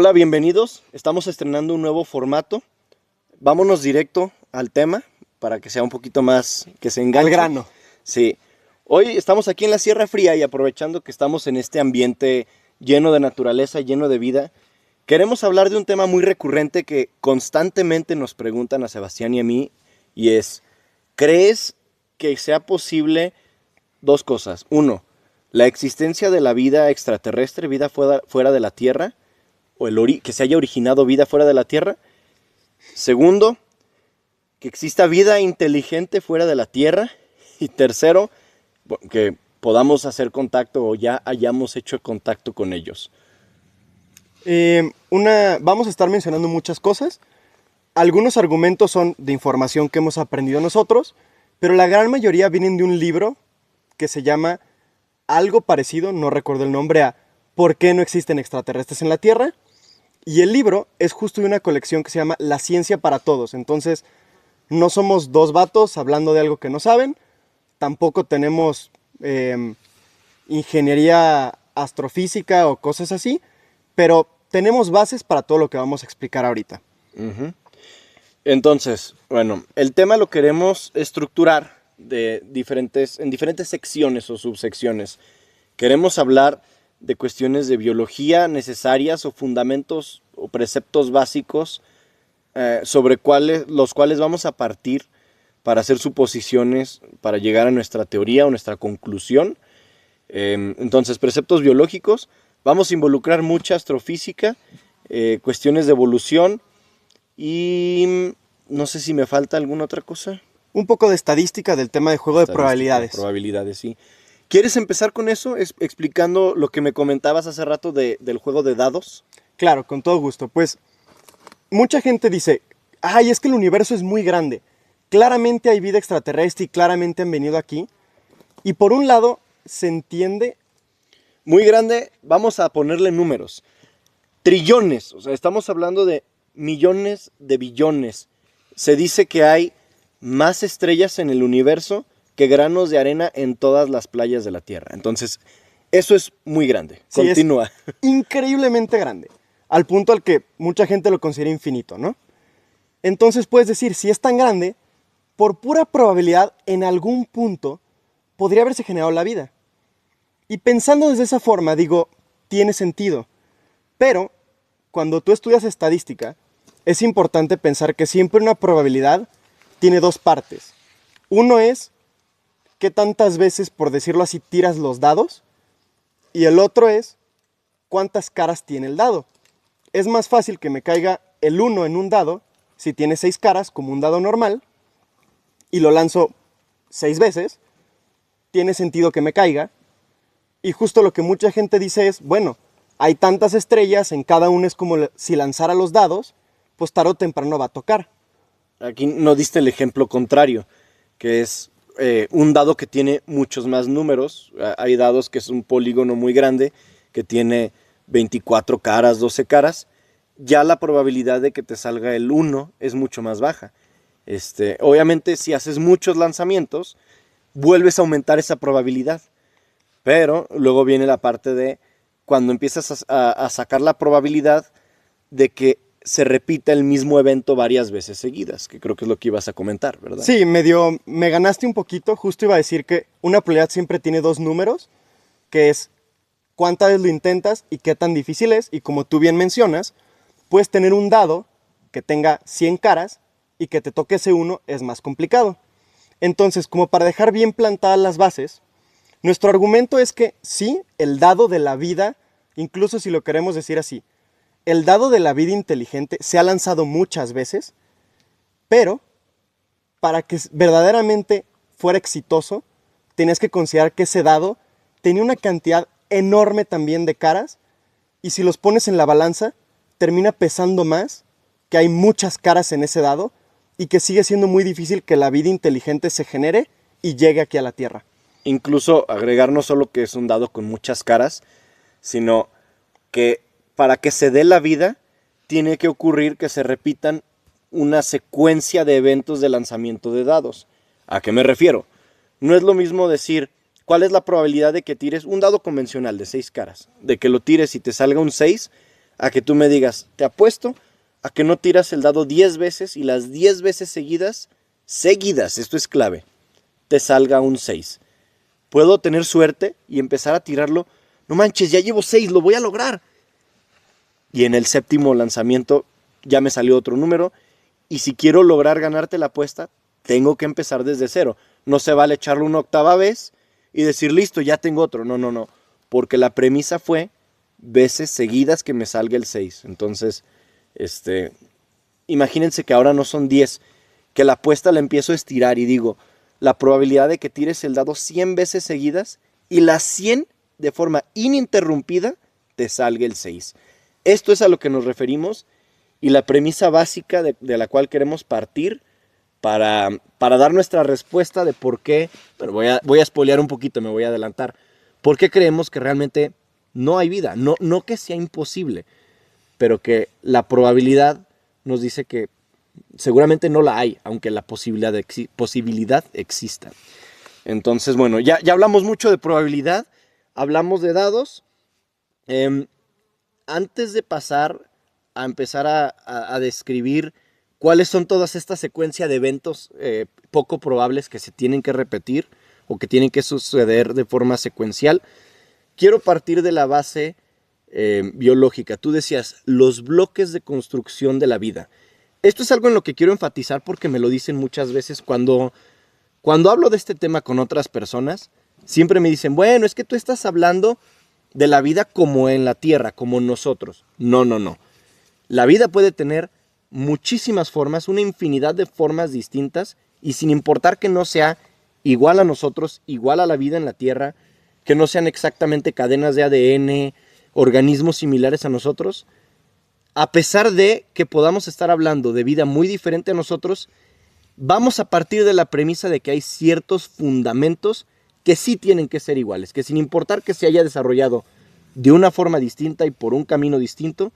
Hola, bienvenidos. Estamos estrenando un nuevo formato. Vámonos directo al tema para que sea un poquito más, que se enganche. Al grano. Sí. Hoy estamos aquí en la Sierra Fría y aprovechando que estamos en este ambiente lleno de naturaleza, lleno de vida, queremos hablar de un tema muy recurrente que constantemente nos preguntan a Sebastián y a mí, y es, ¿crees que sea posible dos cosas? Uno, la existencia de la vida extraterrestre, vida fuera de la Tierra, o que se haya originado vida fuera de la Tierra. Segundo, que exista vida inteligente fuera de la Tierra. Y tercero, que podamos hacer contacto o ya hayamos hecho contacto con ellos. Vamos a estar mencionando muchas cosas. Algunos argumentos son de información que hemos aprendido nosotros, pero la gran mayoría vienen de un libro que se llama algo parecido, no recuerdo el nombre, a ¿Por qué no existen extraterrestres en la Tierra? Y el libro es justo de una colección que se llama La ciencia para todos. Entonces, no somos dos vatos hablando de algo que no saben, tampoco tenemos ingeniería astrofísica o cosas así, pero tenemos bases para todo lo que vamos a explicar ahorita. Entonces, bueno, el tema lo queremos estructurar en diferentes secciones o subsecciones. Queremos hablar de cuestiones de biología necesarias o fundamentos o preceptos básicos sobre los cuales vamos a partir para hacer suposiciones, para llegar a nuestra teoría o nuestra conclusión. Entonces, preceptos biológicos, vamos a involucrar mucha astrofísica, cuestiones de evolución y no sé si me falta alguna otra cosa. Un poco de estadística del tema de juego de probabilidades. Probabilidades, sí. ¿Quieres empezar con eso, explicando lo que me comentabas hace rato del juego de dados? Claro, con todo gusto. Pues mucha gente dice, ay, es que el universo es muy grande. Claramente hay vida extraterrestre y claramente han venido aquí. Y por un lado, se entiende... Muy grande, vamos a ponerle números. Trillones, o sea, estamos hablando de millones de billones. Se dice que hay más estrellas en el universo que granos de arena en todas las playas de la Tierra. Entonces, eso es muy grande. Sí, continúa. Es increíblemente grande, al punto al que mucha gente lo considera infinito, ¿no? Entonces puedes decir, si es tan grande, por pura probabilidad, en algún punto podría haberse generado la vida. Y pensando desde esa forma, digo, tiene sentido. Pero, cuando tú estudias estadística, es importante pensar que siempre una probabilidad tiene dos partes. Uno es qué tantas veces, por decirlo así, tiras los dados. Y el otro es cuántas caras tiene el dado. Es más fácil que me caiga el 1 en un dado si tiene 6 caras, como un dado normal, y lo lanzo 6 veces. Tiene sentido que me caiga. Y justo lo que mucha gente dice es, bueno, hay tantas estrellas, en cada una es como si lanzara los dados, pues tarde o temprano va a tocar. Aquí no diste el ejemplo contrario, que es un dado que tiene muchos más números. Hay dados que es un polígono muy grande, que tiene 24 caras, 12 caras. Ya la probabilidad de que te salga el 1 es mucho más baja. Obviamente, si haces muchos lanzamientos, vuelves a aumentar esa probabilidad. Pero luego viene la parte de cuando empiezas a sacar la probabilidad de que se repita el mismo evento varias veces seguidas, que creo que es lo que ibas a comentar, ¿verdad? Sí, me ganaste un poquito. Justo iba a decir que una probabilidad siempre tiene dos números, que es cuántas veces lo intentas y qué tan difícil es. Y como tú bien mencionas, puedes tener un dado que tenga 100 caras y que te toque ese uno es más complicado. Entonces, como para dejar bien plantadas las bases, nuestro argumento es que sí, el dado de la vida, incluso si lo queremos decir así, el dado de la vida inteligente se ha lanzado muchas veces, pero para que verdaderamente fuera exitoso, tenías que considerar que ese dado tenía una cantidad enorme también de caras, y si los pones en la balanza, termina pesando más, que hay muchas caras en ese dado, y que sigue siendo muy difícil que la vida inteligente se genere y llegue aquí a la Tierra. Incluso agregar no solo que es un dado con muchas caras, sino que para que se dé la vida, tiene que ocurrir que se repitan una secuencia de eventos de lanzamiento de dados. ¿A qué me refiero? No es lo mismo decir, ¿cuál es la probabilidad de que tires un dado convencional de 6 caras? De que lo tires y te salga un 6, a que tú me digas, te apuesto a que no tiras el dado 10 veces y las 10 veces seguidas, esto es clave, te salga un 6. Puedo tener suerte y empezar a tirarlo, no manches, ya llevo 6, lo voy a lograr. Y en el séptimo lanzamiento ya me salió otro número, y si quiero lograr ganarte la apuesta, tengo que empezar desde cero. No se vale echarlo una octava vez y decir, listo, ya tengo otro. No, porque la premisa fue veces seguidas que me salga el 6. Entonces, imagínense que ahora no son 10, que la apuesta la empiezo a estirar y digo, la probabilidad de que tires el dado 100 veces seguidas y las 100 de forma ininterrumpida te salga el 6. Esto es a lo que nos referimos y la premisa básica de la cual queremos partir para dar nuestra respuesta de por qué, pero voy a spoilear un poquito, me voy a adelantar, por qué creemos que realmente no hay vida, no que sea imposible, pero que la probabilidad nos dice que seguramente no la hay, aunque la posibilidad exista. Entonces, bueno, ya hablamos mucho de probabilidad, hablamos de dados. Antes de pasar a empezar a describir cuáles son todas esta secuencia de eventos poco probables que se tienen que repetir o que tienen que suceder de forma secuencial, quiero partir de la base biológica. Tú decías, los bloques de construcción de la vida. Esto es algo en lo que quiero enfatizar porque me lo dicen muchas veces cuando hablo de este tema con otras personas. Siempre me dicen, bueno, es que tú estás hablando de la vida como en la Tierra, como nosotros. No. La vida puede tener muchísimas formas, una infinidad de formas distintas, y sin importar que no sea igual a nosotros, igual a la vida en la Tierra, que no sean exactamente cadenas de ADN, organismos similares a nosotros, a pesar de que podamos estar hablando de vida muy diferente a nosotros, vamos a partir de la premisa de que hay ciertos fundamentos que sí tienen que ser iguales, que sin importar que se haya desarrollado de una forma distinta y por un camino distinto,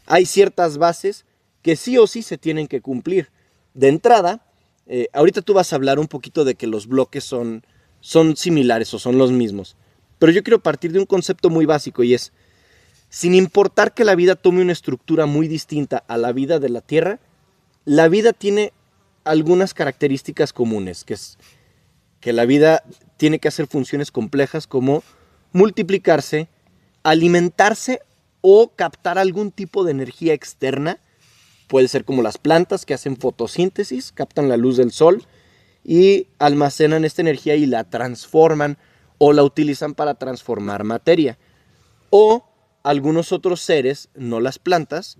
hay ciertas bases que sí o sí se tienen que cumplir. De entrada, ahorita tú vas a hablar un poquito de que los bloques son similares o son los mismos, pero yo quiero partir de un concepto muy básico y es, sin importar que la vida tome una estructura muy distinta a la vida de la Tierra, la vida tiene algunas características comunes, que es que la vida tiene que hacer funciones complejas como multiplicarse, alimentarse o captar algún tipo de energía externa. Puede ser como las plantas que hacen fotosíntesis, captan la luz del sol y almacenan esta energía y la transforman o la utilizan para transformar materia. O algunos otros seres, no las plantas,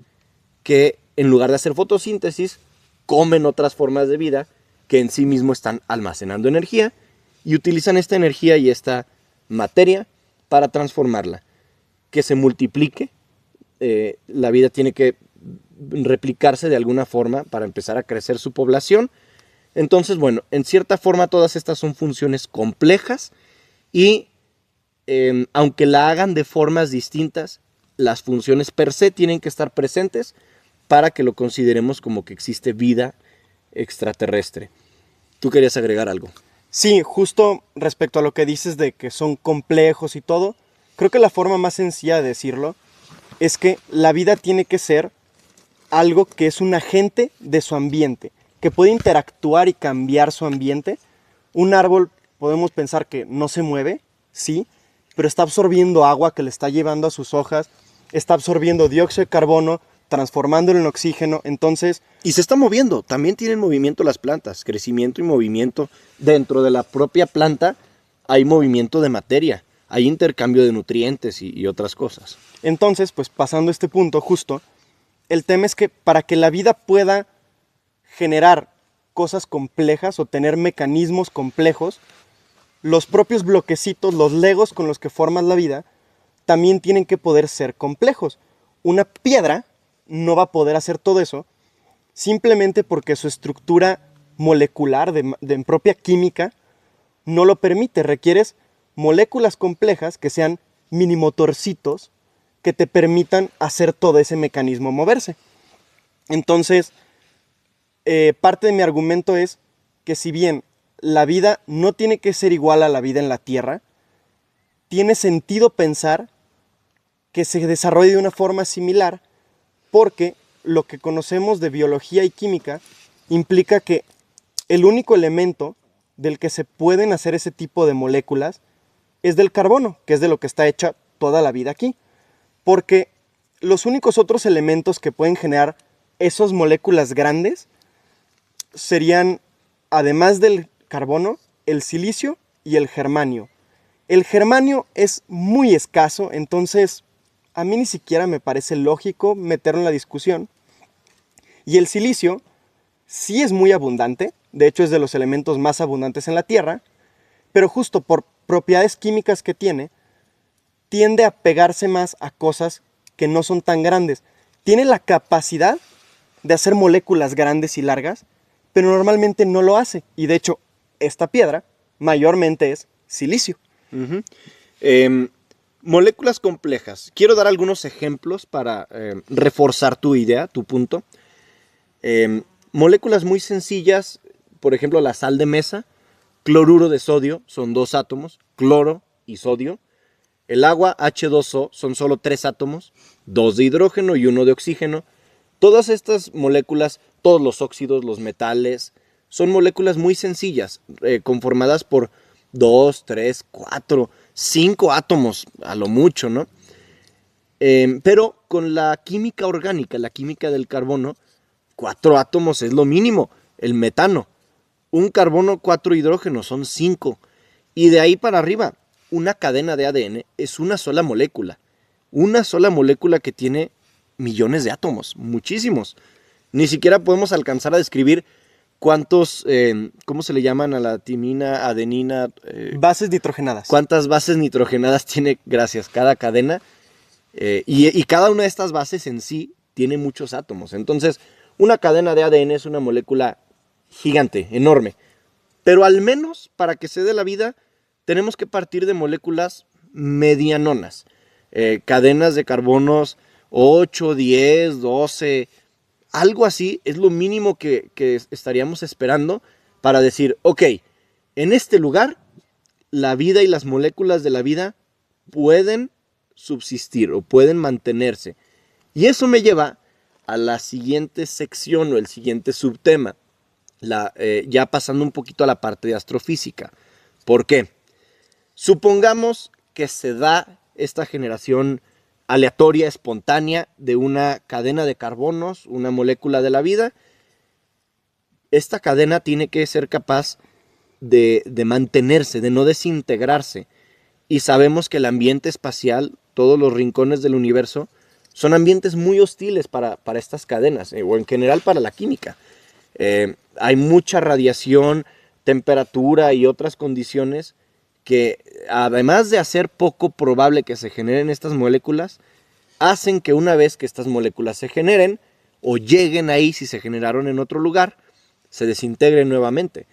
que en lugar de hacer fotosíntesis, comen otras formas de vida que en sí mismo están almacenando energía y utilizan esta energía y esta materia para transformarla. Que se multiplique, la vida tiene que replicarse de alguna forma para empezar a crecer su población. Entonces, bueno, en cierta forma todas estas son funciones complejas y aunque la hagan de formas distintas, las funciones per se tienen que estar presentes para que lo consideremos como que existe vida extraterrestre. ¿Tú querías agregar algo? Sí, justo respecto a lo que dices de que son complejos y todo, creo que la forma más sencilla de decirlo es que la vida tiene que ser algo que es un agente de su ambiente, que puede interactuar y cambiar su ambiente. Un árbol podemos pensar que no se mueve, sí, pero está absorbiendo agua que le está llevando a sus hojas, está absorbiendo dióxido de carbono, transformándolo en oxígeno, entonces... Y se está moviendo, también tienen movimiento las plantas, crecimiento y movimiento. Dentro de la propia planta hay movimiento de materia, hay intercambio de nutrientes y otras cosas. Entonces, pues pasando este punto justo, el tema es que para que la vida pueda generar cosas complejas o tener mecanismos complejos, los propios bloquecitos, los legos con los que formas la vida, también tienen que poder ser complejos. Una piedra no va a poder hacer todo eso simplemente porque su estructura molecular de propia química no lo permite. Requieres moléculas complejas que sean mini motorcitos que te permitan hacer todo ese mecanismo moverse. Entonces, parte de mi argumento es que si bien la vida no tiene que ser igual a la vida en la Tierra, tiene sentido pensar que se desarrolle de una forma similar, porque lo que conocemos de biología y química implica que el único elemento del que se pueden hacer ese tipo de moléculas es del carbono, que es de lo que está hecha toda la vida aquí. Porque los únicos otros elementos que pueden generar esas moléculas grandes serían, además del carbono, el silicio y el germanio. El germanio es muy escaso, entonces a mí ni siquiera me parece lógico meterlo en la discusión. Y el silicio sí es muy abundante, de hecho es de los elementos más abundantes en la Tierra, pero justo por propiedades químicas que tiende a pegarse más a cosas que no son tan grandes. Tiene la capacidad de hacer moléculas grandes y largas, pero normalmente no lo hace. Y de hecho, esta piedra mayormente es silicio. Uh-huh. Moléculas complejas. Quiero dar algunos ejemplos para reforzar tu idea, tu punto. Moléculas muy sencillas, por ejemplo, la sal de mesa, cloruro de sodio, son 2 átomos, cloro y sodio. El agua, H2O, son solo 3 átomos, 2 de hidrógeno y 1 de oxígeno. Todas estas moléculas, todos los óxidos, los metales, son moléculas muy sencillas, conformadas por 2, 3, 4, 5 átomos, a lo mucho, ¿no? Pero con la química orgánica, la química del carbono, 4 átomos es lo mínimo. El metano, un carbono, 4 hidrógenos, son 5. Y de ahí para arriba, una cadena de ADN es una sola molécula. Una sola molécula que tiene millones de átomos, muchísimos. Ni siquiera podemos alcanzar a describir cuántos, ¿cómo se le llaman a la timina, adenina? Bases nitrogenadas. Cuántas bases nitrogenadas tiene, gracias, cada cadena. Y cada una de estas bases en sí tiene muchos átomos. Entonces, una cadena de ADN es una molécula gigante, enorme. Pero al menos para que se dé la vida, tenemos que partir de moléculas medianonas. Cadenas de carbonos 8, 10, 12, algo así es lo mínimo que estaríamos esperando para decir, ok, en este lugar la vida y las moléculas de la vida pueden subsistir o pueden mantenerse. Y eso me lleva a la siguiente sección o el siguiente subtema, ya pasando un poquito a la parte de astrofísica. ¿Por qué? Supongamos que se da esta generación aleatoria, espontánea, de una cadena de carbonos, una molécula de la vida. Esta cadena tiene que ser capaz de mantenerse, de no desintegrarse. Y sabemos que el ambiente espacial, todos los rincones del universo, son ambientes muy hostiles para estas cadenas, o en general para la química. Hay mucha radiación, temperatura y otras condiciones que, además de hacer poco probable que se generen estas moléculas, hacen que una vez que estas moléculas se generen, o lleguen ahí si se generaron en otro lugar, se desintegren nuevamente.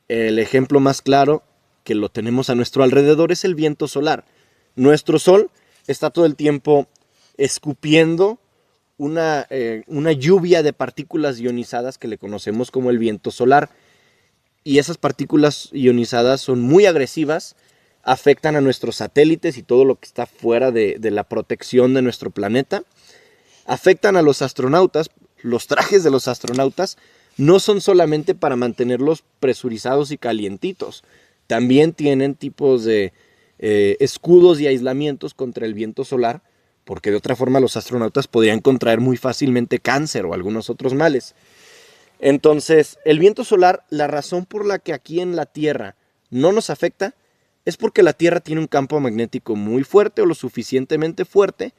El ejemplo más claro que lo tenemos a nuestro alrededor es el viento solar. Nuestro Sol está todo el tiempo escupiendo una lluvia de partículas ionizadas que le conocemos como el viento solar. Y esas partículas ionizadas son muy agresivas, afectan a nuestros satélites y todo lo que está fuera de la protección de nuestro planeta. Afectan a los astronautas. Los trajes de los astronautas no son solamente para mantenerlos presurizados y calientitos. También tienen tipos de escudos y aislamientos contra el viento solar, porque de otra forma los astronautas podrían contraer muy fácilmente cáncer o algunos otros males. Entonces, el viento solar, la razón por la que aquí en la Tierra no nos afecta es porque la Tierra tiene un campo magnético muy fuerte o lo suficientemente fuerte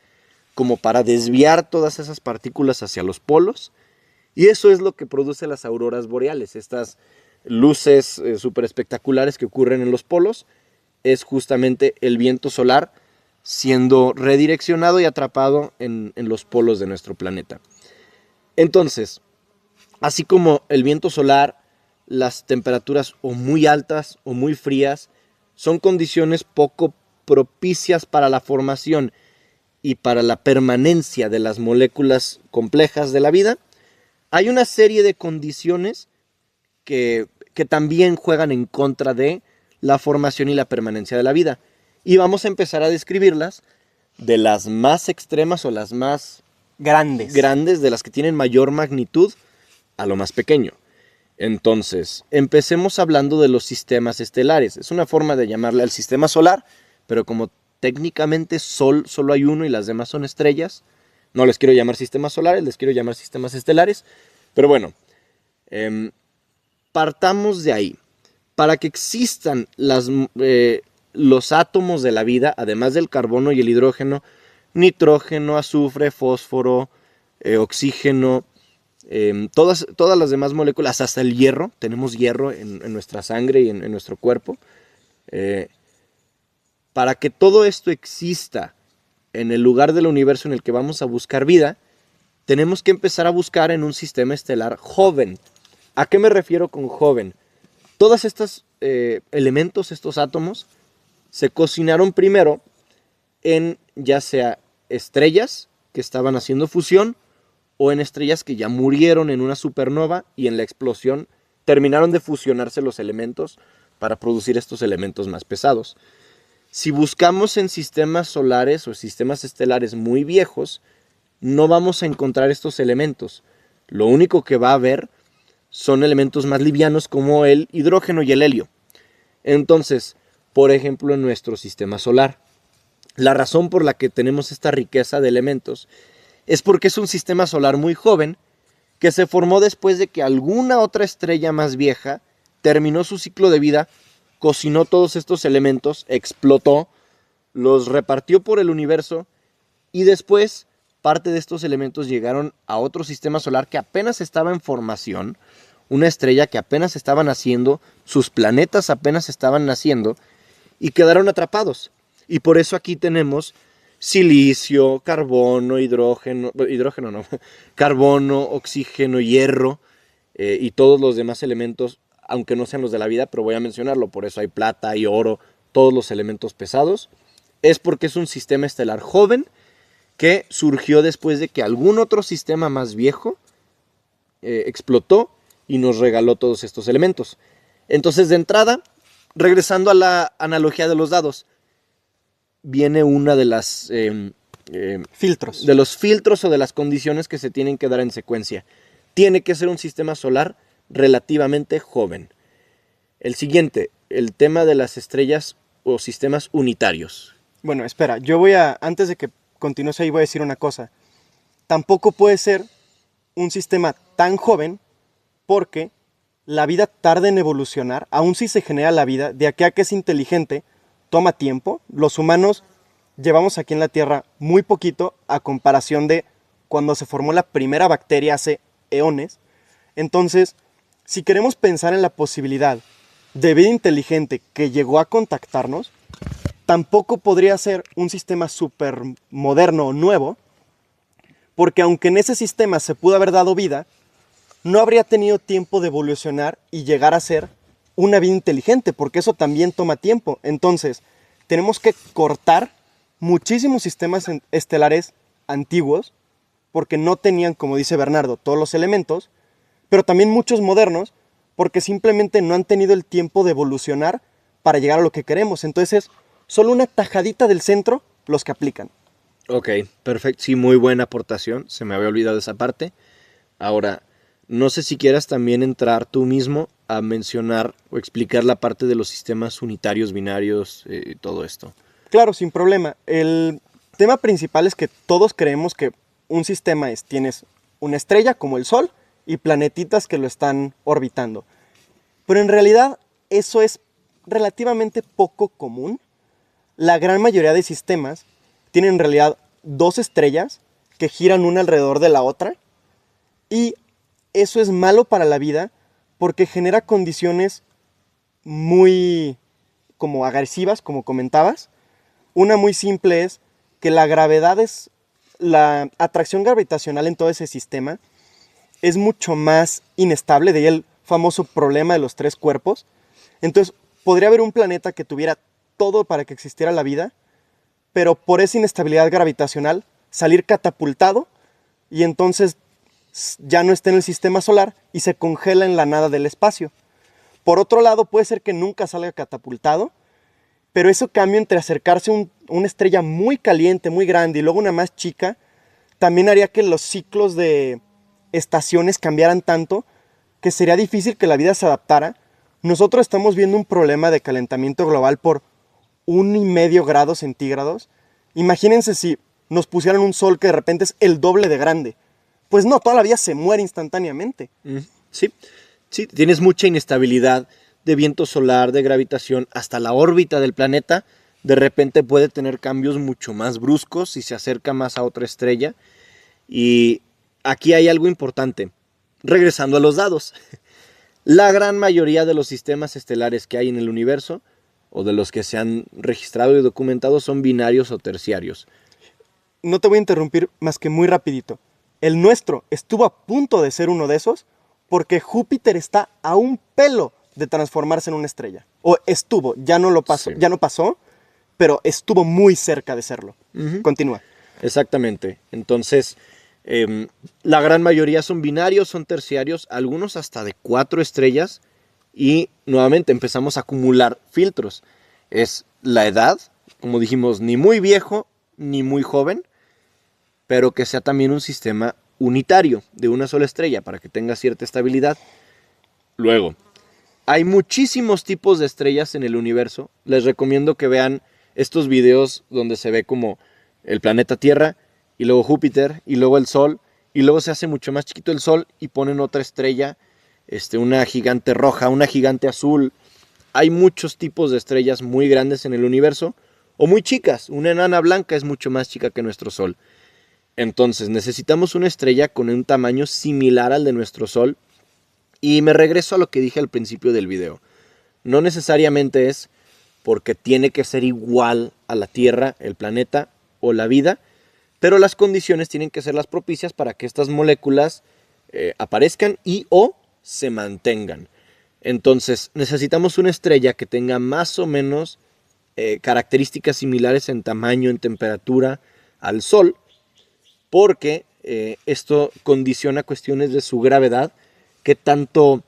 como para desviar todas esas partículas hacia los polos, y eso es lo que produce las auroras boreales, estas luces súper espectaculares que ocurren en los polos. Es justamente el viento solar siendo redireccionado y atrapado en los polos de nuestro planeta. Entonces, así como el viento solar, las temperaturas o muy altas o muy frías son condiciones poco propicias para la formación y para la permanencia de las moléculas complejas de la vida, hay una serie de condiciones que también juegan en contra de la formación y la permanencia de la vida. Y vamos a empezar a describirlas de las más extremas o las más Grandes. grandes, de las que tienen mayor magnitud, a lo más pequeño. Entonces, empecemos hablando de los sistemas estelares. Es una forma de llamarle al sistema solar, pero como técnicamente Sol solo hay uno y las demás son estrellas, no les quiero llamar sistemas solares, les quiero llamar sistemas estelares. Pero bueno, partamos de ahí. Para que existan los átomos de la vida, además del carbono y el hidrógeno, nitrógeno, azufre, fósforo, oxígeno, todas las demás moléculas, hasta el hierro, tenemos hierro en nuestra sangre y en nuestro cuerpo. Para que todo esto exista en el lugar del universo en el que vamos a buscar vida, tenemos que empezar a buscar en un sistema estelar joven. ¿A qué me refiero con joven? Todos estos elementos, estos átomos, se cocinaron primero en ya sea estrellas que estaban haciendo fusión o en estrellas que ya murieron en una supernova y en la explosión terminaron de fusionarse los elementos para producir estos elementos más pesados. Si buscamos en sistemas solares o sistemas estelares muy viejos, no vamos a encontrar estos elementos. Lo único que va a haber son elementos más livianos como el hidrógeno y el helio. Entonces, por ejemplo, en nuestro sistema solar, la razón por la que tenemos esta riqueza de elementos es porque es un sistema solar muy joven que se formó después de que alguna otra estrella más vieja terminó su ciclo de vida, cocinó todos estos elementos, explotó, los repartió por el universo y después parte de estos elementos llegaron a otro sistema solar que apenas estaba en formación, una estrella que apenas estaba naciendo, sus planetas apenas estaban naciendo y quedaron atrapados. Y por eso aquí tenemos silicio, carbono, carbono, oxígeno, hierro y todos los demás elementos, aunque no sean los de la vida, pero voy a mencionarlo, por eso hay plata, hay oro, todos los elementos pesados. Es porque es un sistema estelar joven que surgió después de que algún otro sistema más viejo explotó y nos regaló todos estos elementos. Entonces, de entrada, regresando a la analogía de los dados, viene una de las filtros. de los filtros o de las condiciones que se tienen que dar en secuencia. Tiene que ser un sistema solar relativamente joven. El siguiente, el tema de las estrellas o sistemas unitarios. Bueno, espera, antes de que continúes ahí voy a decir una cosa. Tampoco puede ser un sistema tan joven porque la vida tarda en evolucionar, aun si se genera la vida, de aquí a que es inteligente, toma tiempo. Los humanos llevamos aquí en la Tierra muy poquito a comparación de cuando se formó la primera bacteria hace eones. Entonces, si queremos pensar en la posibilidad de vida inteligente que llegó a contactarnos, tampoco podría ser un sistema súper moderno o nuevo, porque aunque en ese sistema se pudo haber dado vida, no habría tenido tiempo de evolucionar y llegar a ser una vida inteligente, porque eso también toma tiempo. Entonces, tenemos que cortar muchísimos sistemas estelares antiguos, porque no tenían, como dice Bernardo, todos los elementos, pero también muchos modernos, porque simplemente no han tenido el tiempo de evolucionar para llegar a lo que queremos. Entonces, es solo una tajadita del centro los que aplican. Ok, perfecto. Sí, muy buena aportación. Se me había olvidado esa parte. Ahora, no sé si quieras también entrar tú mismo a mencionar o explicar la parte de los sistemas unitarios, binarios, y todo esto. Claro, sin problema. El tema principal es que todos creemos que un sistema tienes una estrella como el Sol y planetitas que lo están orbitando. Pero en realidad eso es relativamente poco común. La gran mayoría de sistemas tienen en realidad dos estrellas que giran una alrededor de la otra y eso es malo para la vida porque genera condiciones muy como agresivas, como comentabas. Una muy simple es que la atracción gravitacional en todo ese sistema es mucho más inestable, de ahí el famoso problema de los tres cuerpos. Entonces, podría haber un planeta que tuviera todo para que existiera la vida, pero por esa inestabilidad gravitacional salir catapultado y entonces ya no está en el sistema solar y se congela en la nada del espacio. Por otro lado, puede ser que nunca salga catapultado pero ese cambio entre acercarse a una estrella muy caliente, muy grande, y luego una más chica, también haría que los ciclos de estaciones cambiaran tanto que sería difícil que la vida se adaptara. Nosotros estamos viendo un problema de calentamiento global por 1,5 grados centígrados. Imagínense si nos pusieran un sol que de repente es el doble de grande. Pues no, toda la vida se muere instantáneamente. Sí, sí, tienes mucha inestabilidad de viento solar, de gravitación, hasta la órbita del planeta. De repente puede tener cambios mucho más bruscos si se acerca más a otra estrella. Y aquí hay algo importante. Regresando a los dados. La gran mayoría de los sistemas estelares que hay en el universo, o de los que se han registrado y documentado, son binarios o terciarios. No te voy a interrumpir más que muy rapidito. El nuestro estuvo a punto de ser uno de esos porque Júpiter está a un pelo de transformarse en una estrella. O estuvo, ya no lo pasó, Sí. ya no pasó, pero estuvo muy cerca de serlo. Continúa. Exactamente. Entonces, la gran mayoría son binarios, son terciarios, algunos hasta de 4 estrellas. Y nuevamente empezamos a acumular filtros. Es la edad, como dijimos, ni muy viejo ni muy joven, pero que sea también un sistema unitario de una sola estrella para que tenga cierta estabilidad. Luego, hay muchísimos tipos de estrellas en el universo. Les recomiendo que vean estos videos donde se ve como el planeta Tierra y luego Júpiter y luego el Sol y luego se hace mucho más chiquito el Sol y ponen otra estrella, una gigante roja, una gigante azul. Hay muchos tipos de estrellas muy grandes en el universo o muy chicas. Una enana blanca es mucho más chica que nuestro Sol. Entonces necesitamos una estrella con un tamaño similar al de nuestro Sol. Y me regreso a lo que dije al principio del video. No necesariamente es porque tiene que ser igual a la Tierra, el planeta o la vida, pero las condiciones tienen que ser las propicias para que estas moléculas aparezcan y o se mantengan. Entonces necesitamos una estrella que tenga más o menos características similares en tamaño, en temperatura al Sol, porque esto condiciona cuestiones de su gravedad, qué tanto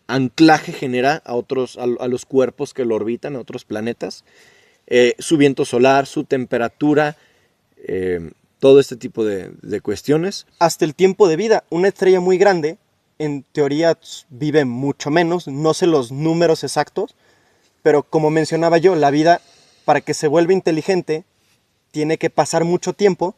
anclaje genera a los cuerpos que lo orbitan, a otros planetas, su viento solar, su temperatura, todo este tipo de cuestiones. Hasta el tiempo de vida. Una estrella muy grande, en teoría, vive mucho menos. No sé los números exactos, pero como mencionaba yo, la vida, para que se vuelva inteligente, tiene que pasar mucho tiempo.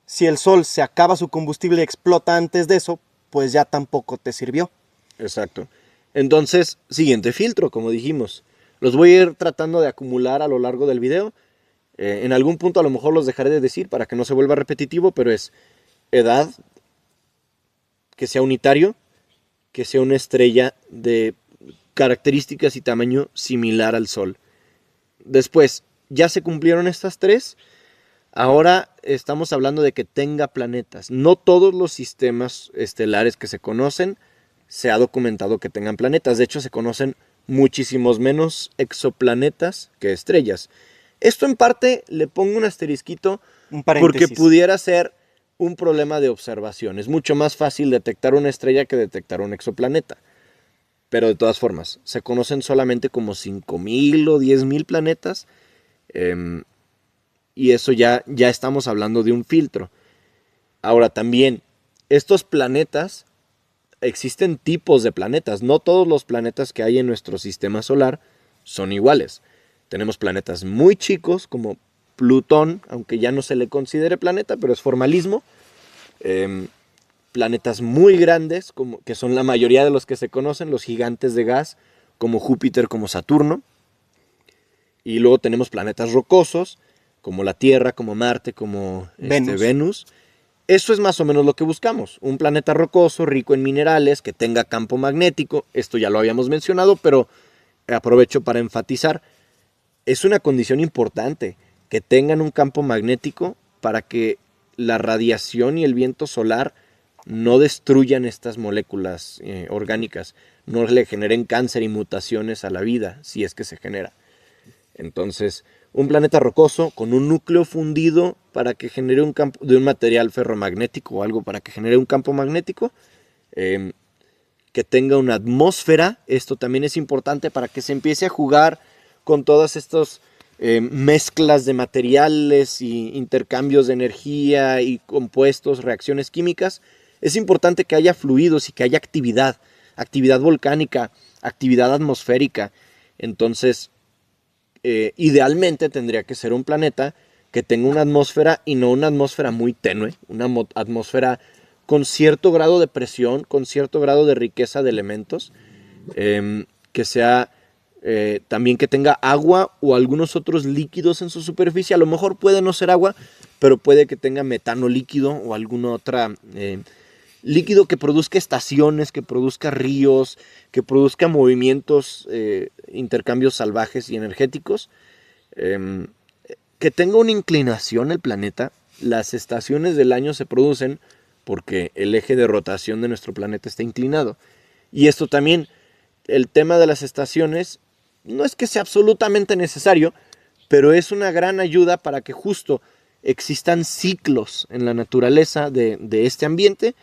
Si el Sol se acaba su combustible y explota antes de eso, pues ya tampoco te sirvió. Exacto. Entonces, siguiente filtro, como dijimos. Los voy a ir tratando de acumular a lo largo del video. En algún punto a lo mejor los dejaré de decir para que no se vuelva repetitivo, pero es edad, que sea unitario, que sea una estrella de características y tamaño similar al Sol. Después, ya se cumplieron estas 3. Ahora estamos hablando de que tenga planetas. No todos los sistemas estelares que se conocen se ha documentado que tengan planetas. De hecho, se conocen muchísimos menos exoplanetas que estrellas. Esto en parte le pongo un asterisquito Un paréntesis. porque pudiera ser un problema de observación. Es mucho más fácil detectar una estrella que detectar un exoplaneta. Pero de todas formas, se conocen solamente como 5,000 o 10,000 planetas. Y eso ya estamos hablando de un filtro. Ahora también, estos planetas, existen tipos de planetas. No todos los planetas que hay en nuestro sistema solar son iguales. Tenemos planetas muy chicos como Plutón, aunque ya no se le considere planeta, pero es formalismo. Planetas muy grandes, que son la mayoría de los que se conocen, los gigantes de gas, como Júpiter, como Saturno. Y luego tenemos planetas rocosos, como la Tierra, como Marte, como Venus. Eso es más o menos lo que buscamos. Un planeta rocoso, rico en minerales, que tenga campo magnético. Esto ya lo habíamos mencionado, pero aprovecho para enfatizar. Es una condición importante que tengan un campo magnético para que la radiación y el viento solar no destruyan estas moléculas orgánicas, no le generen cáncer y mutaciones a la vida, si es que se genera. Entonces, un planeta rocoso con un núcleo fundido para que genere un campo de un material ferromagnético o algo para que genere un campo magnético, que tenga una atmósfera. Esto también es importante para que se empiece a jugar con todas estas mezclas de materiales y intercambios de energía y compuestos, reacciones químicas, es importante que haya fluidos y que haya actividad, actividad volcánica, actividad atmosférica. Entonces, idealmente tendría que ser un planeta que tenga una atmósfera y no una atmósfera muy tenue, una atmósfera con cierto grado de presión, con cierto grado de riqueza de elementos, que sea también que tenga agua o algunos otros líquidos en su superficie. A lo mejor puede no ser agua, pero puede que tenga metano líquido o alguna otra líquido que produzca estaciones, que produzca ríos, que produzca movimientos, intercambios salvajes y energéticos. Que tenga una inclinación el planeta. Las estaciones del año se producen porque el eje de rotación de nuestro planeta está inclinado. Y esto también, el tema de las estaciones, no es que sea absolutamente necesario, pero es una gran ayuda para que justo existan ciclos en la naturaleza de este ambiente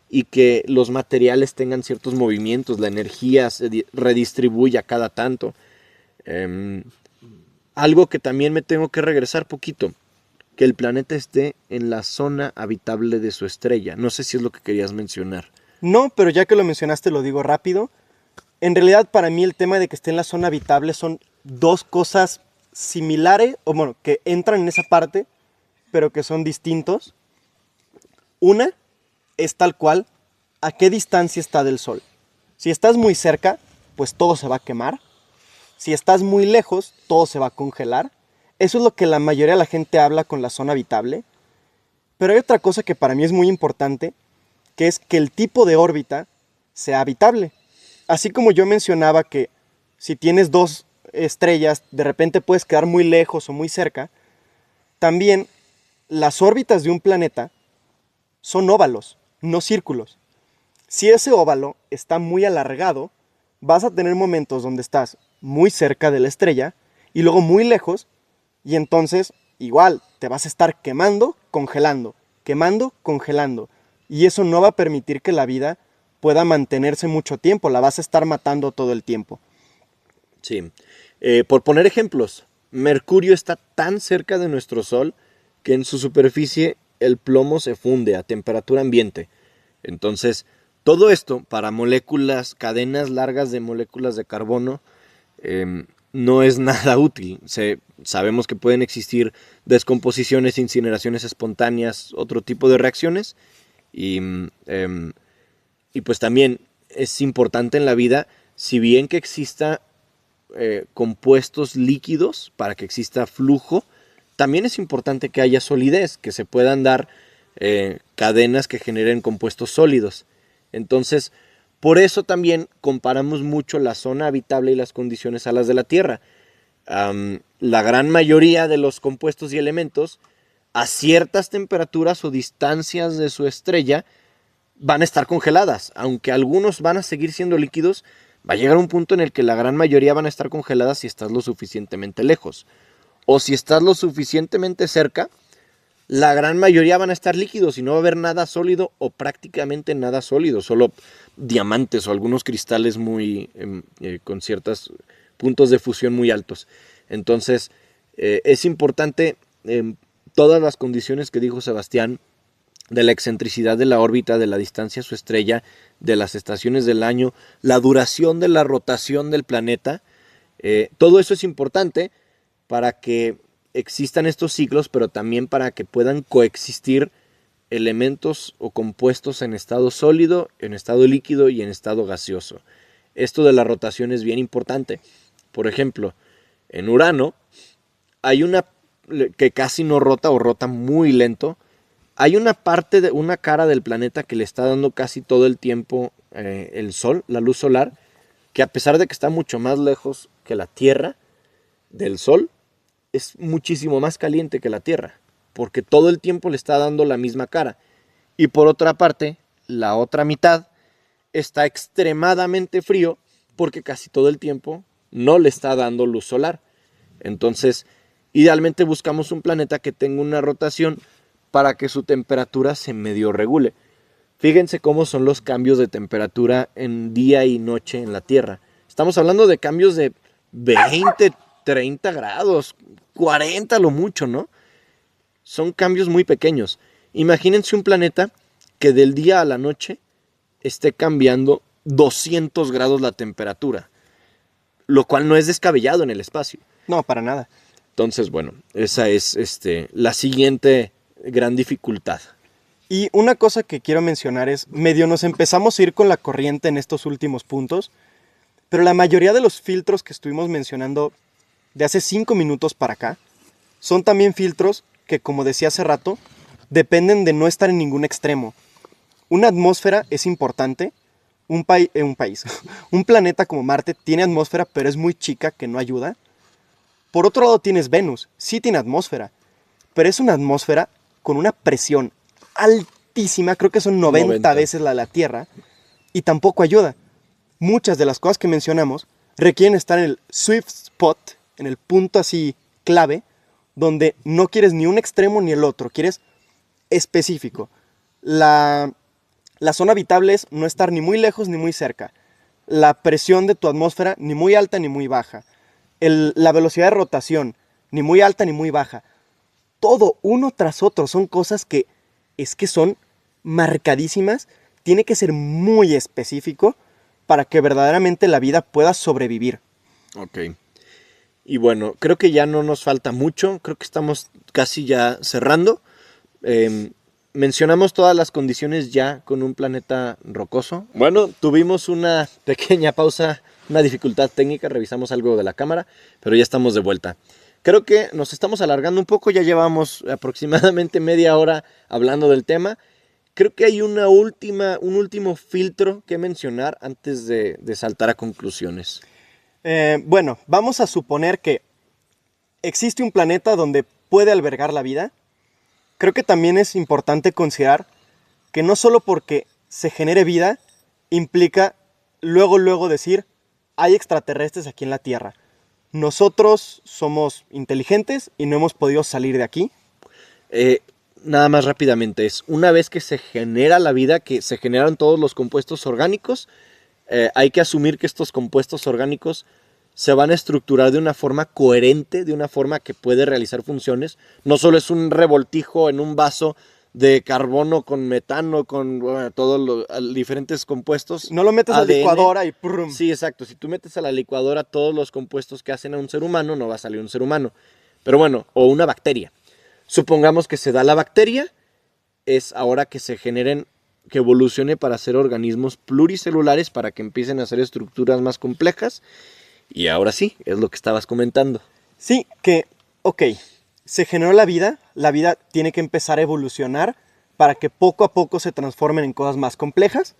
y que los materiales tengan ciertos movimientos, la energía se redistribuya cada tanto. Algo que también me tengo que regresar poquito, que el planeta esté en la zona habitable de su estrella. No sé si es lo que querías mencionar. No, pero ya que lo mencionaste lo digo rápido. En realidad para mí el tema de que esté en la zona habitable son dos cosas similares, o bueno, que entran en esa parte, pero que son distintos. Una es tal cual a qué distancia está del Sol. Si estás muy cerca, pues todo se va a quemar. Si estás muy lejos, todo se va a congelar. Eso es lo que la mayoría de la gente habla con la zona habitable. Pero hay otra cosa que para mí es muy importante, que es que el tipo de órbita sea habitable. Así como yo mencionaba que si tienes dos estrellas, de repente puedes quedar muy lejos o muy cerca, también las órbitas de un planeta son óvalos, no círculos. Si ese óvalo está muy alargado, vas a tener momentos donde estás muy cerca de la estrella y luego muy lejos, y entonces igual te vas a estar quemando, congelando, y eso no va a permitir que la vida pueda mantenerse mucho tiempo, la vas a estar matando todo el tiempo. Sí. Por poner ejemplos, Mercurio está tan cerca de nuestro Sol que en su superficie el plomo se funde a temperatura ambiente. Entonces, todo esto para moléculas, cadenas largas de moléculas de carbono, no es nada útil. Sabemos que pueden existir descomposiciones, incineraciones espontáneas, otro tipo de reacciones. Y pues también es importante en la vida, si bien que exista compuestos líquidos para que exista flujo, también es importante que haya solidez, que se puedan dar cadenas que generen compuestos sólidos. Entonces, por eso también comparamos mucho la zona habitable y las condiciones a las de la Tierra. La gran mayoría de los compuestos y elementos, a ciertas temperaturas o distancias de su estrella, van a estar congeladas. Aunque algunos van a seguir siendo líquidos, va a llegar un punto en el que la gran mayoría van a estar congeladas si estás lo suficientemente lejos. O si estás lo suficientemente cerca, la gran mayoría van a estar líquidos y no va a haber nada sólido o prácticamente nada sólido, solo diamantes o algunos cristales muy con ciertos puntos de fusión muy altos. Entonces, es importante todas las condiciones que dijo Sebastián, de la excentricidad de la órbita, de la distancia a su estrella, de las estaciones del año, la duración de la rotación del planeta. Todo eso es importante para que existan estos ciclos, pero también para que puedan coexistir elementos o compuestos en estado sólido, en estado líquido y en estado gaseoso. Esto de la rotación es bien importante. Por ejemplo, en Urano hay una que casi no rota o rota muy lento. Hay una parte de una cara del planeta que le está dando casi todo el tiempo el Sol, la luz solar, que a pesar de que está mucho más lejos que la Tierra del Sol, es muchísimo más caliente que la Tierra, porque todo el tiempo le está dando la misma cara. Y por otra parte, la otra mitad está extremadamente frío, porque casi todo el tiempo no le está dando luz solar. Entonces, idealmente buscamos un planeta que tenga una rotación para que su temperatura se medio regule. Fíjense cómo son los cambios de temperatura en día y noche en la Tierra. Estamos hablando de cambios de 20, 30 grados, 40 lo mucho, ¿no? Son cambios muy pequeños. Imagínense un planeta que del día a la noche esté cambiando 200 grados la temperatura, lo cual no es descabellado en el espacio. No, para nada. Entonces, bueno, esa es la siguiente gran dificultad. Y una cosa que quiero mencionar es, medio nos empezamos a ir con la corriente en estos últimos puntos, pero la mayoría de los filtros que estuvimos mencionando de hace 5 minutos para acá son también filtros que, como decía hace rato, dependen de no estar en ningún extremo. Una atmósfera es importante. Un país, un planeta como Marte tiene atmósfera, pero es muy chica, que no ayuda. Por otro lado tienes Venus, sí tiene atmósfera, pero es una atmósfera con una presión altísima, creo que son 90 veces la de la Tierra, y tampoco ayuda. Muchas de las cosas que mencionamos requieren estar en el sweet spot, en el punto así clave, donde no quieres ni un extremo ni el otro, quieres específico. La zona habitable es no estar ni muy lejos ni muy cerca. La presión de tu atmósfera ni muy alta ni muy baja. La velocidad de rotación ni muy alta ni muy baja. Todo uno tras otro son cosas que son marcadísimas. Tiene que ser muy específico para que verdaderamente la vida pueda sobrevivir. Ok. Y bueno, creo que ya no nos falta mucho. Creo que estamos casi ya cerrando. Mencionamos todas las condiciones ya con un planeta rocoso. Bueno, tuvimos una pequeña pausa, una dificultad técnica, revisamos algo de la cámara, pero ya estamos de vuelta. Creo que nos estamos alargando un poco, ya llevamos aproximadamente media hora hablando del tema. Creo que hay un último filtro que mencionar antes de saltar a conclusiones. Bueno, vamos a suponer que existe un planeta donde puede albergar la vida. Creo que también es importante considerar que no solo porque se genere vida implica luego decir hay extraterrestres aquí en la Tierra. Nosotros somos inteligentes y no hemos podido salir de aquí. Nada más rápidamente, es una vez que se genera la vida, que se generan todos los compuestos orgánicos, hay que asumir que estos compuestos orgánicos se van a estructurar de una forma coherente, de una forma que puede realizar funciones. No solo es un revoltijo en un vaso de carbono con metano, con todos los diferentes compuestos. No lo metes a la ADN. licuadora y ¡prum! Sí, exacto. Si tú metes a la licuadora todos los compuestos que hacen a un ser humano, no va a salir un ser humano. Pero bueno, o una bacteria. Supongamos que se da la bacteria, es ahora que se generen, que evolucione para ser organismos pluricelulares, para que empiecen a hacer estructuras más complejas. Y ahora sí, es lo que estabas comentando. Sí, que, ok, se generó la vida tiene que empezar a evolucionar para que poco a poco se transformen en cosas más complejas.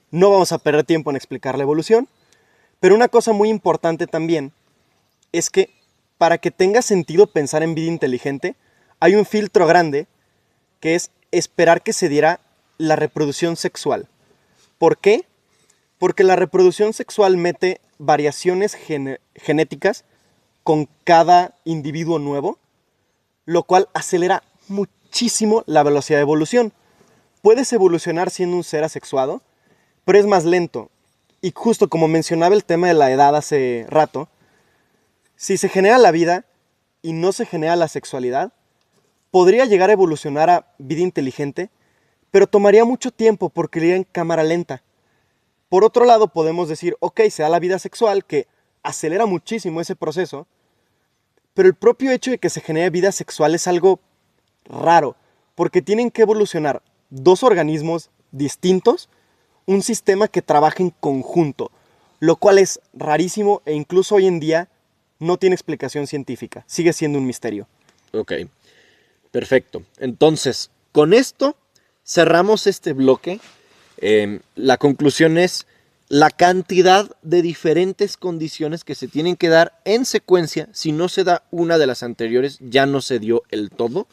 No vamos a perder tiempo en explicar la evolución, pero una cosa muy importante también es que para que tenga sentido pensar en vida inteligente, hay un filtro grande que es esperar que se diera la reproducción sexual. ¿Por qué? Porque la reproducción sexual mete variaciones genéticas con cada individuo nuevo, lo cual acelera muchísimo la velocidad de evolución. Puedes evolucionar siendo un ser asexuado, pero es más lento. Y justo como mencionaba el tema de la edad hace rato, si se genera la vida y no se genera la sexualidad, podría llegar a evolucionar a vida inteligente, pero tomaría mucho tiempo porque iría en cámara lenta. Por otro lado, podemos decir, ok, se da la vida sexual, que acelera muchísimo ese proceso, pero el propio hecho de que se genere vida sexual es algo raro, porque tienen que evolucionar dos organismos distintos, un sistema que trabaje en conjunto, lo cual es rarísimo e incluso hoy en día no tiene explicación científica, sigue siendo un misterio. Ok, perfecto. Entonces, con esto cerramos este bloque. La conclusión es la cantidad de diferentes condiciones que se tienen que dar en secuencia. Si no se da una de las anteriores, ya no se dio el todo.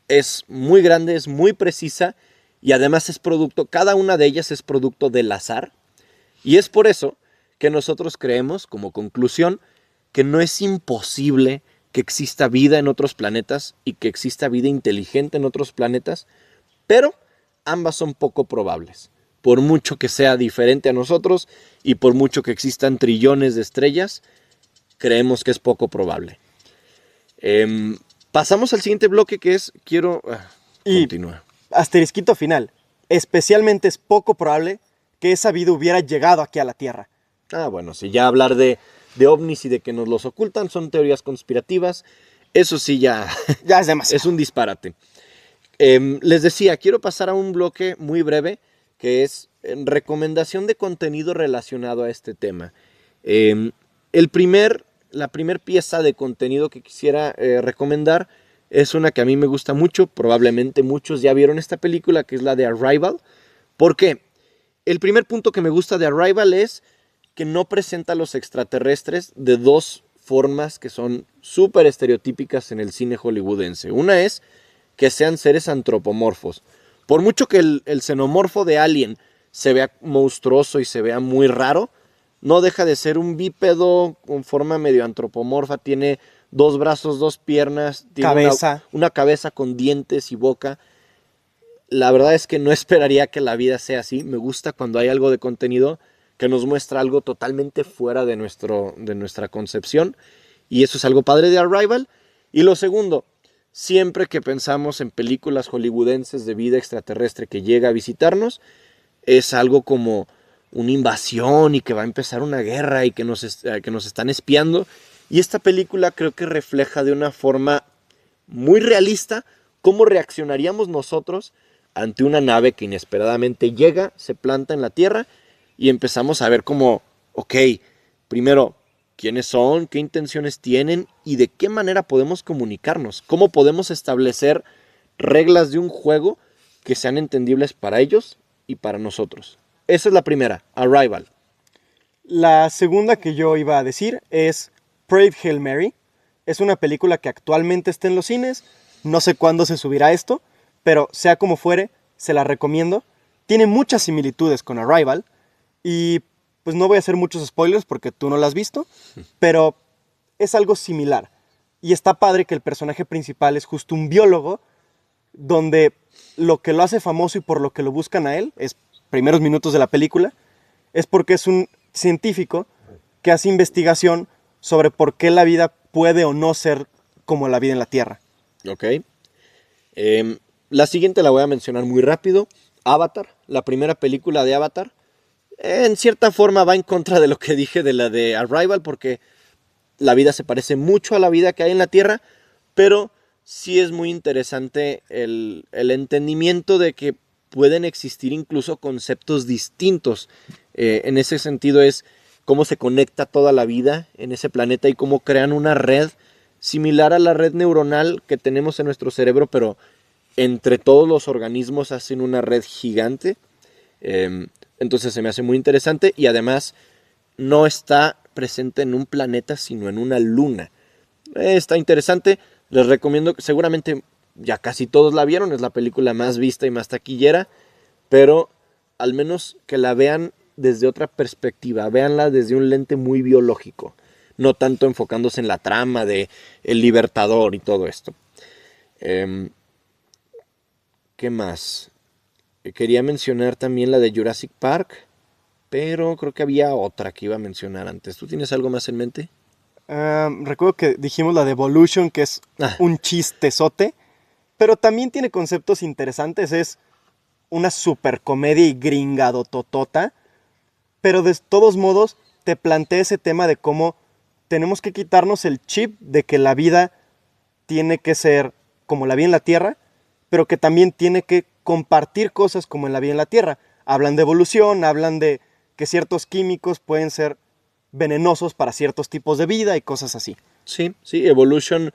Es muy grande, es muy precisa y además es producto, cada una de ellas es producto del azar. Y es por eso que nosotros creemos, como conclusión, que no es imposible que exista vida en otros planetas y que exista vida inteligente en otros planetas, pero ambas son poco probables. Por mucho que sea diferente a nosotros y por mucho que existan trillones de estrellas, creemos que es poco probable. Pasamos al siguiente bloque que es, continúa. Asterisquito final. Especialmente es poco probable que esa vida hubiera llegado aquí a la Tierra. Bueno, sí, ya hablar de ovnis y de que nos los ocultan son teorías conspirativas. Eso sí ya Ya es demasiado. es un disparate. Les decía, quiero pasar a un bloque muy breve que es recomendación de contenido relacionado a este tema. La primer pieza de contenido que quisiera recomendar es una que a mí me gusta mucho. Probablemente muchos ya vieron esta película, que es la de Arrival. ¿Por qué? El primer punto que me gusta de Arrival es que no presenta a los extraterrestres de dos formas que son súper estereotípicas en el cine hollywoodense. Una es que sean seres antropomorfos. Por mucho que el xenomorfo de Alien se vea monstruoso y se vea muy raro, no deja de ser un bípedo con forma medio antropomorfa. Tiene 2 brazos, 2 piernas, tiene una cabeza con dientes y boca. La verdad es que no esperaría que la vida sea así. Me gusta cuando hay algo de contenido que nos muestra algo totalmente fuera de nuestra concepción. Y eso es algo padre de Arrival. Y lo segundo, siempre que pensamos en películas hollywoodenses de vida extraterrestre que llega a visitarnos, es algo como una invasión y que va a empezar una guerra y que nos están espiando. Y esta película creo que refleja de una forma muy realista cómo reaccionaríamos nosotros ante una nave que inesperadamente llega, se planta en la Tierra y empezamos a ver como, ok, primero, quiénes son, qué intenciones tienen y de qué manera podemos comunicarnos, cómo podemos establecer reglas de un juego que sean entendibles para ellos y para nosotros. Esa es la primera, Arrival. La segunda que yo iba a decir es Brave Hail Mary. Es una película que actualmente está en los cines. No sé cuándo se subirá esto, pero sea como fuere, se la recomiendo. Tiene muchas similitudes con Arrival. Y pues no voy a hacer muchos spoilers porque tú no la has visto, pero es algo similar. Y está padre que el personaje principal es justo un biólogo, donde lo que lo hace famoso y por lo que lo buscan a él, es primeros minutos de la película, es porque es un científico que hace investigación sobre por qué la vida puede o no ser como la vida en la Tierra. Ok. La siguiente la voy a mencionar muy rápido. Avatar, la primera película de Avatar. En cierta forma va en contra de lo que dije de la de Arrival, porque la vida se parece mucho a la vida que hay en la Tierra, pero sí es muy interesante el entendimiento de que pueden existir incluso conceptos distintos. En ese sentido es cómo se conecta toda la vida en ese planeta y cómo crean una red similar a la red neuronal que tenemos en nuestro cerebro, pero entre todos los organismos hacen una red gigante. Entonces se me hace muy interesante y además no está presente en un planeta sino en una luna. Está interesante, les recomiendo, seguramente ya casi todos la vieron, es la película más vista y más taquillera, pero al menos que la vean desde otra perspectiva, véanla desde un lente muy biológico, no tanto enfocándose en la trama de El Libertador y todo esto. ¿Qué más? Quería mencionar también la de Jurassic Park, pero creo que había otra que iba a mencionar antes. ¿Tú tienes algo más en mente? Recuerdo que dijimos la de Evolution, que es un chistezote, pero también tiene conceptos interesantes. Es una super comedia y gringadototota, pero de todos modos te plantea ese tema de cómo tenemos que quitarnos el chip de que la vida tiene que ser como la vida en la Tierra, pero que también tiene que compartir cosas como en la vida en la Tierra. Hablan de evolución, hablan de que ciertos químicos pueden ser venenosos para ciertos tipos de vida y cosas así. Sí, Evolution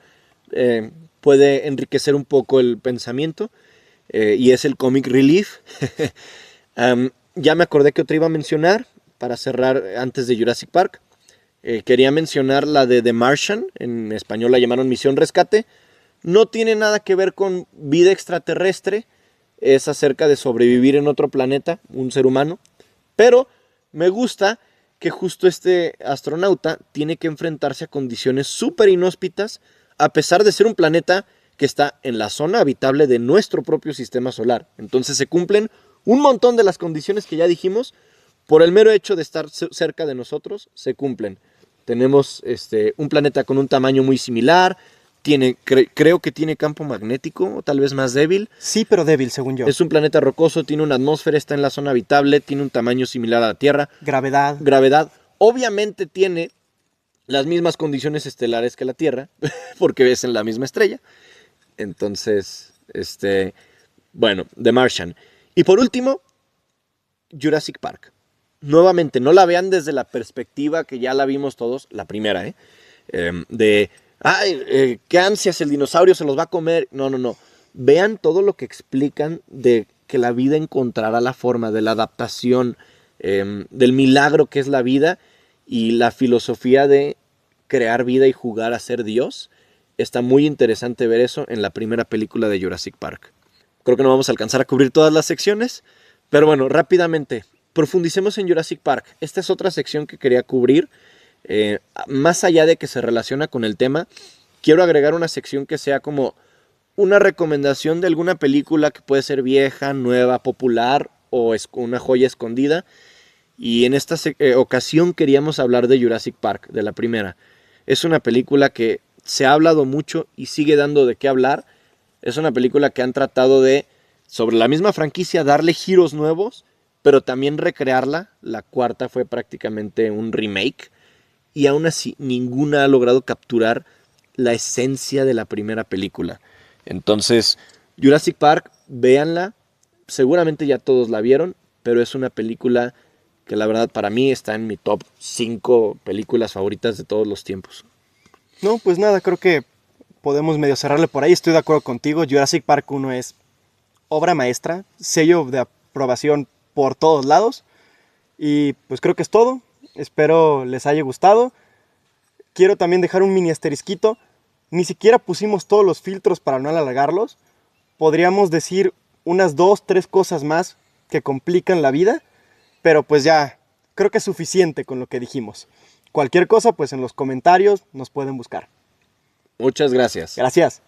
puede enriquecer un poco el pensamiento y es el comic relief. Ya me acordé que otra iba a mencionar para cerrar antes de Jurassic Park. Quería mencionar la de The Martian, en español la llamaron Misión Rescate. No tiene nada que ver con vida extraterrestre, es acerca de sobrevivir en otro planeta, un ser humano, pero me gusta que justo este astronauta tiene que enfrentarse a condiciones súper inhóspitas, a pesar de ser un planeta que está en la zona habitable de nuestro propio sistema solar. Entonces se cumplen un montón de las condiciones que ya dijimos, por el mero hecho de estar cerca de nosotros, se cumplen. Tenemos un planeta con un tamaño muy similar. Creo que tiene campo magnético, o tal vez más débil. Sí, pero débil, según yo. Es un planeta rocoso, tiene una atmósfera, está en la zona habitable, tiene un tamaño similar a la Tierra. Gravedad. Gravedad. Obviamente tiene las mismas condiciones estelares que la Tierra, porque es en la misma estrella. Entonces, bueno, The Martian. Y por último, Jurassic Park. Nuevamente, no la vean desde la perspectiva que ya la vimos todos, la primera, qué ansias, el dinosaurio se los va a comer. No, no, no. Vean todo lo que explican de que la vida encontrará la forma, de la adaptación, del milagro que es la vida y la filosofía de crear vida y jugar a ser Dios. Está muy interesante ver eso en la primera película de Jurassic Park. Creo que no vamos a alcanzar a cubrir todas las secciones, pero bueno, rápidamente, profundicemos en Jurassic Park. Esta es otra sección que quería cubrir. Más allá de que se relaciona con el tema, quiero agregar una sección que sea como una recomendación de alguna película que puede ser vieja, nueva, popular o una joya escondida. Y en esta ocasión queríamos hablar de Jurassic Park, de la primera. Es una película que se ha hablado mucho y sigue dando de qué hablar. Es una película que han tratado de, sobre la misma franquicia, darle giros nuevos, pero también recrearla. La cuarta fue prácticamente un remake. Y aún así, ninguna ha logrado capturar la esencia de la primera película. Entonces, Jurassic Park, véanla. Seguramente ya todos la vieron, pero es una película que la verdad para mí está en mi top 5 películas favoritas de todos los tiempos. No, pues nada, creo que podemos medio cerrarle por ahí. Estoy de acuerdo contigo. Jurassic Park 1 es obra maestra, sello de aprobación por todos lados. Y pues creo que es todo. Espero les haya gustado. Quiero también dejar un mini asterisquito. Ni siquiera pusimos todos los filtros para no alargarlos. Podríamos decir unas 2, 3 cosas más que complican la vida. Pero pues ya, creo que es suficiente con lo que dijimos. Cualquier cosa, pues en los comentarios nos pueden buscar. Muchas gracias. Gracias.